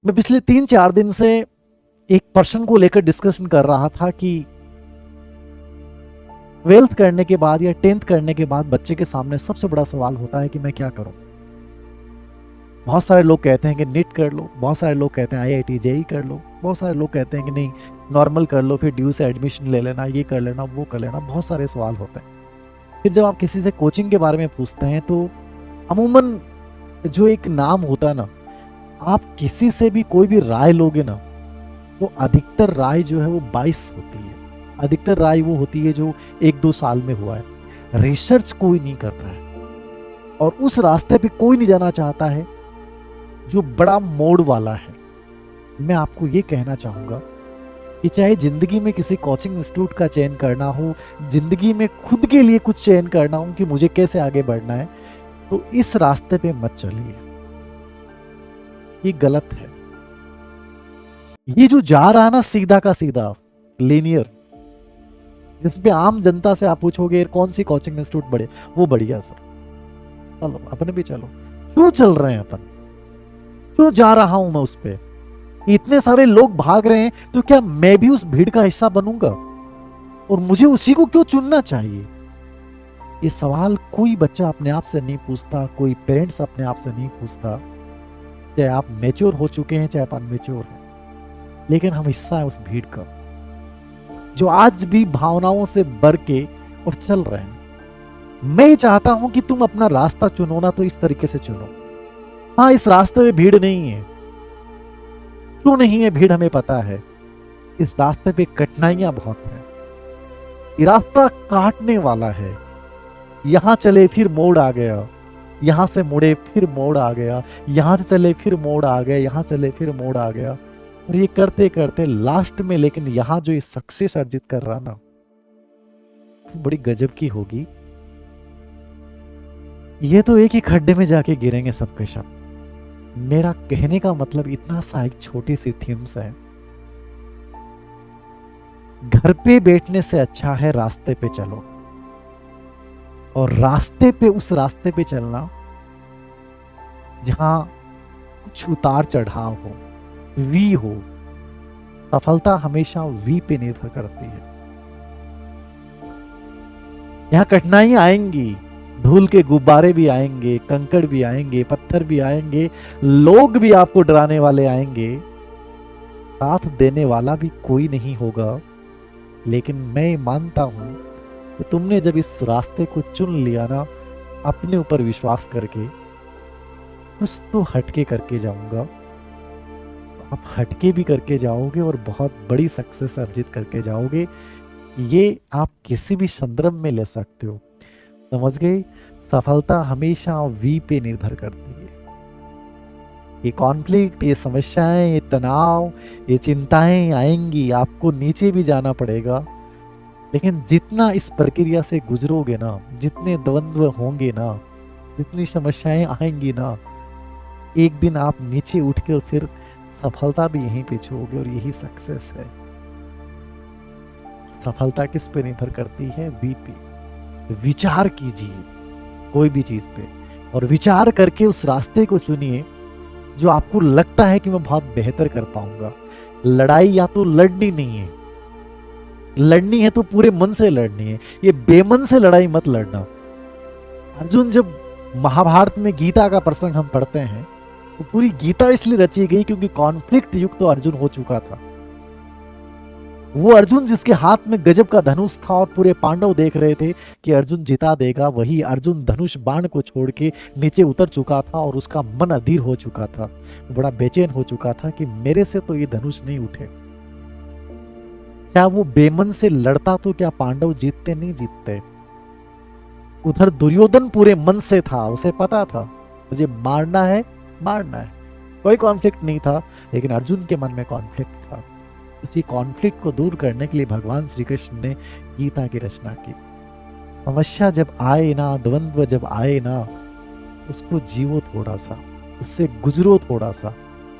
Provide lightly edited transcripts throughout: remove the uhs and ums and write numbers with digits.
मैं पिछले 3-4 दिन से एक पर्सन को लेकर डिस्कशन कर रहा था कि 12th करने के बाद या 10th करने के बाद बच्चे के सामने सबसे बड़ा सवाल होता है कि मैं क्या करूं। बहुत सारे लोग कहते हैं कि नीट कर लो, बहुत सारे लोग कहते हैं आईआईटी जेई कर लो, बहुत सारे लोग कहते हैं कि नहीं नॉर्मल कर लो, फिर ड्यू से एडमिशन ले लेना, ये कर लेना, वो कर लेना। बहुत सारे सवाल होते हैं। फिर जब आप किसी से कोचिंग के बारे में पूछते हैं तो अमूमन जो एक नाम होता है ना, आप किसी से भी कोई भी राय लोगे ना, तो अधिकतर राय जो है वो 22 होती है। अधिकतर राय वो होती है जो 1-2 साल में हुआ है। रिसर्च कोई नहीं करता है और उस रास्ते पे कोई नहीं जाना चाहता है जो बड़ा मोड़ वाला है। मैं आपको ये कहना चाहूंगा कि चाहे जिंदगी में किसी कोचिंग इंस्टीट्यूट का चयन करना हो, जिंदगी में खुद के लिए कुछ चयन करना हो कि मुझे कैसे आगे बढ़ना है, तो इस रास्ते पे मत चलिए, ये गलत है। ये जो जा रहा ना सीधा का सीधा लीनियर, जिसपे आम जनता से आप पूछोगे कौन सी कोचिंग इंस्टीट्यूट बड़े, वो बढ़िया सर, चलो अपने भी चलो। क्यों चल रहे हैं अपन, क्यों जा रहा हूं मैं उस पे? इतने सारे लोग भाग रहे हैं तो क्या मैं भी उस भीड़ का हिस्सा बनूंगा? और मुझे उसी को क्यों चुनना चाहिए? ये सवाल कोई बच्चा अपने आप से नहीं पूछता, कोई पेरेंट्स अपने आप से नहीं पूछता, चाहे आप मैच्योर हो चुके हैं चाहे आप अनमेच्योर हैं। लेकिन हम हिस्सा है उस भीड़ का जो आज भी भावनाओं से भर के और चल रहे हैं। मैं चाहता हूं कि तुम अपना रास्ता चुनो ना, तो इस तरीके से चुनो। हाँ, इस रास्ते में भीड़ नहीं है। क्यों नहीं है भीड़ हमें पता है। इस रास्ते पे कठिनाइयां बहुत हैं। ये रास्ता काटने वाला है। यहां चले फिर मोड़ आ गया, यहां से मुड़े फिर मोड़ आ गया, यहां से चले फिर मोड़ आ गया, यहां चले फिर मोड़ आ गया। और ये करते करते लास्ट में लेकिन यहां जो ये सक्सेस अर्जित कर रहा ना, बड़ी गजब की होगी। ये तो एक ही खड्डे में जाके गिरेंगे सबके सब। मेरा कहने का मतलब इतना सा एक छोटी सी थीम्स है। घर पे बैठने से अच्छा है रास्ते पे चलो, और रास्ते पे उस रास्ते पे चलना जहां कुछ उतार चढ़ाव हो, वी हो। सफलता हमेशा वी पे निर्भर करती है। यहां कठिनाइयां आएंगी, धूल के गुब्बारे भी आएंगे, कंकड़ भी आएंगे, पत्थर भी आएंगे, लोग भी आपको डराने वाले आएंगे, साथ देने वाला भी कोई नहीं होगा। लेकिन मैं मानता हूं कि तुमने जब इस रास्ते को चुन लिया ना, अपने ऊपर विश्वास करके, कुछ तो हटके करके जाऊंगा। आप हटके भी करके जाओगे और बहुत बड़ी सक्सेस अर्जित करके जाओगे। ये आप किसी भी संदर्भ में ले सकते हो। समझ गए? सफलता हमेशा वी पे निर्भर करती है। ये कॉन्फ्लिक्ट, ये समस्याएं, ये तनाव, ये चिंताएं आएंगी, आपको नीचे भी जाना पड़ेगा। लेकिन जितना इस प्रक्रिया से गुजरोगे ना, जितने द्वंद्व होंगे ना, जितनी समस्याएं आएंगी ना, एक दिन आप नीचे उठ के और फिर सफलता भी यहीं पे छूओगे। और यही सक्सेस है। सफलता किस पे निर्भर करती है? वी पे। विचार कीजिए कोई भी चीज पे, और विचार करके उस रास्ते को चुनिए जो आपको लगता है कि मैं बहुत बेहतर कर पाऊंगा। लड़ाई या तो लड़नी नहीं है, लड़नी है तो पूरे मन से लड़नी है। ये बेमन से लड़ाई मत लड़ना। अर्जुन, जब महाभारत में गीता का प्रसंग हम पढ़ते हैं, तो पूरी गीता इसलिए रची गई क्योंकि कॉन्फ्लिक्ट युक्त तो अर्जुन हो चुका था। वो अर्जुन जिसके हाथ में गजब का धनुष था और पूरे पांडव देख रहे थे कि अर्जुन जिता देगा, वही अर्जुन धनुष बाण को छोड़ के नीचे उतर चुका था और उसका मन अधीर हो चुका था। बड़ा बेचैन हो चुका था कि मेरे से तो ये धनुष नहीं उठे। क्या वो बेमन से लड़ता तो क्या पांडव जीतते? नहीं जीतते। उधर दुर्योधन पूरे मन से था, उसे पता था मुझे मारना है, मारना है। कोई कॉन्फ्लिक्ट नहीं था, लेकिन अर्जुन के मन में कॉन्फ्लिक्ट था। उसी कॉन्फ्लिक्ट को दूर करने के लिए भगवान श्री कृष्ण ने गीता की रचना की। समस्या जब आए ना, द्वंद्व जब आए ना, उसको जीवो थोड़ा सा, उससे गुजरो थोड़ा सा।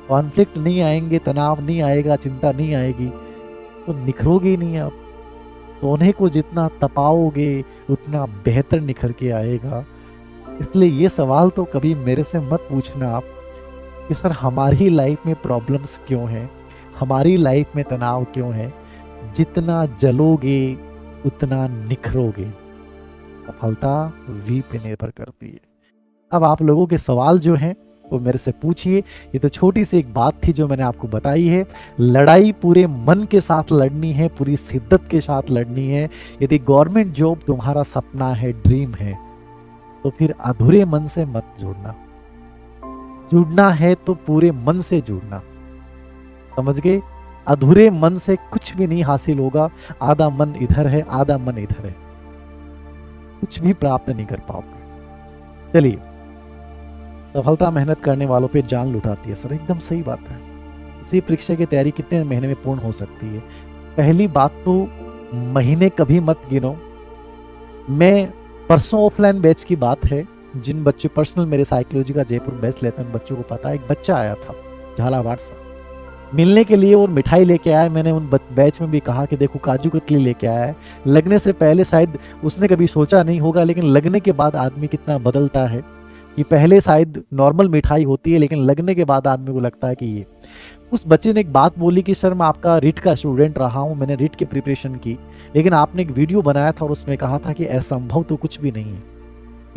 कॉन्फ्लिक्ट नहीं आएंगे, तनाव नहीं आएगा, चिंता नहीं आएगी, तो निखरोगे ही नहीं आप। सोने को जितना तपाओगे उतना बेहतर निखर के आएगा। इसलिए ये सवाल तो कभी मेरे से मत पूछना आप कि सर हमारी लाइफ में प्रॉब्लम्स क्यों हैं, हमारी लाइफ में तनाव क्यों है। जितना जलोगे उतना निखरोगे। सफलता वी पे निर्भर करती है। अब आप लोगों के सवाल जो हैं वो मेरे से पूछिए। ये तो छोटी सी एक बात थी जो मैंने आपको बताई है। लड़ाई पूरे मन के साथ लड़नी है, पूरी शिद्दत के साथ लड़नी है। यदि गवर्नमेंट जॉब तुम्हारा सपना है, ड्रीम है, तो फिर अधूरे मन से मत जुड़ना। जुड़ना है तो पूरे मन से जुड़ना। समझ गए? अधूरे मन से कुछ भी नहीं हासिल होगा। आधा मन इधर है, आधा मन इधर है, कुछ भी प्राप्त नहीं कर पाओगे। चलिए, सफलता मेहनत करने वालों पे जान लुटाती है। सर एकदम सही बात है। इसी परीक्षा की तैयारी कितने महीने में पूर्ण हो सकती है? पहली बात तो महीने कभी मत गिनो। मैं परसों ऑफलाइन बैच की बात है, जिन बच्चे पर्सनल मेरे साइकोलॉजी का जयपुर बैच लेते हैं उन बच्चों को पता है। एक बच्चा आया था झालावाड़ से मिलने के लिए और मिठाई लेके आया। मैंने उन बैच में भी कहा कि देखो काजू कतली लेके आया है। लगने से पहले शायद उसने कभी सोचा नहीं होगा, लेकिन लगने के बाद आदमी कितना बदलता है। कि पहले शायद नॉर्मल मिठाई होती है, लेकिन लगने के बाद आदमी को लगता है कि ये। उस बच्चे ने एक बात बोली कि सर मैं आपका रिट का स्टूडेंट रहा हूँ, मैंने रिट की प्रिपरेशन की, लेकिन आपने एक वीडियो बनाया था और उसमें कहा था कि असंभव तो कुछ भी नहीं है।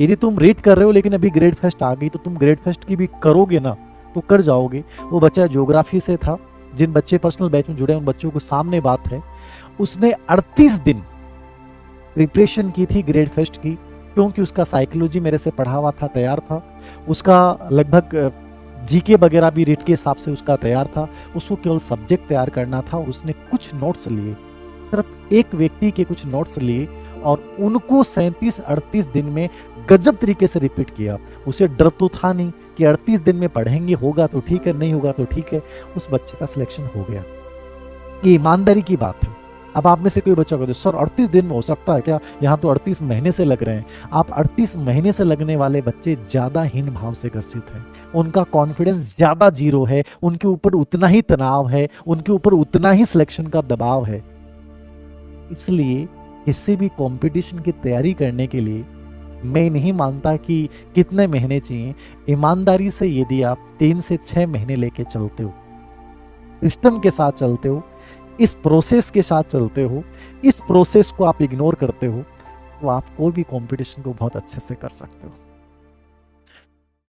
यदि तुम रिट कर रहे हो लेकिन अभी ग्रेड फर्स्ट आ गई, तो तुम ग्रेड फर्स्ट की भी करोगे ना, तो कर जाओगे। वो बच्चा ज्योग्राफी से था। जिन बच्चे पर्सनल बैच में जुड़े उन बच्चों को सामने बात है, उसने 38 दिन प्रिपरेशन की थी ग्रेड फर्स्ट की, क्योंकि उसका साइकोलॉजी मेरे से पढ़ा हुआ था, तैयार था। उसका लगभग जीके वगैरह भी रिट के हिसाब से उसका तैयार था। उसको केवल सब्जेक्ट तैयार करना था। उसने कुछ नोट्स लिए, सिर्फ एक व्यक्ति के कुछ नोट्स लिए और उनको 37-38 दिन में गजब तरीके से रिपीट किया। उसे डर तो था नहीं कि 38 दिन में पढ़ेंगे, होगा तो ठीक है, नहीं होगा तो ठीक है। उस बच्चे का सिलेक्शन हो गया। ये ईमानदारी की बात है। अब आप में से कोई बच्चा कहते सर 38 दिन में हो सकता है क्या? यहाँ तो 38 महीने से लग रहे हैं। आप 38 महीने से लगने वाले बच्चे ज्यादा हीन भाव से ग्रसित हैं। उनका कॉन्फिडेंस ज्यादा जीरो है, उनके ऊपर उतना ही तनाव है, उनके ऊपर उतना ही सिलेक्शन का दबाव है। इसलिए किसी भी कंपटीशन की तैयारी करने के लिए मैं नहीं मानता कि कितने महीने चाहिए। ईमानदारी से यदि आप 3 से 6 महीने लेके चलते हो, सिस्टम के साथ चलते हो, इस प्रोसेस के साथ चलते हो, इस प्रोसेस को आप इग्नोर करते हो, तो आप कोई भी कंपटीशन को बहुत अच्छे से कर सकते हो।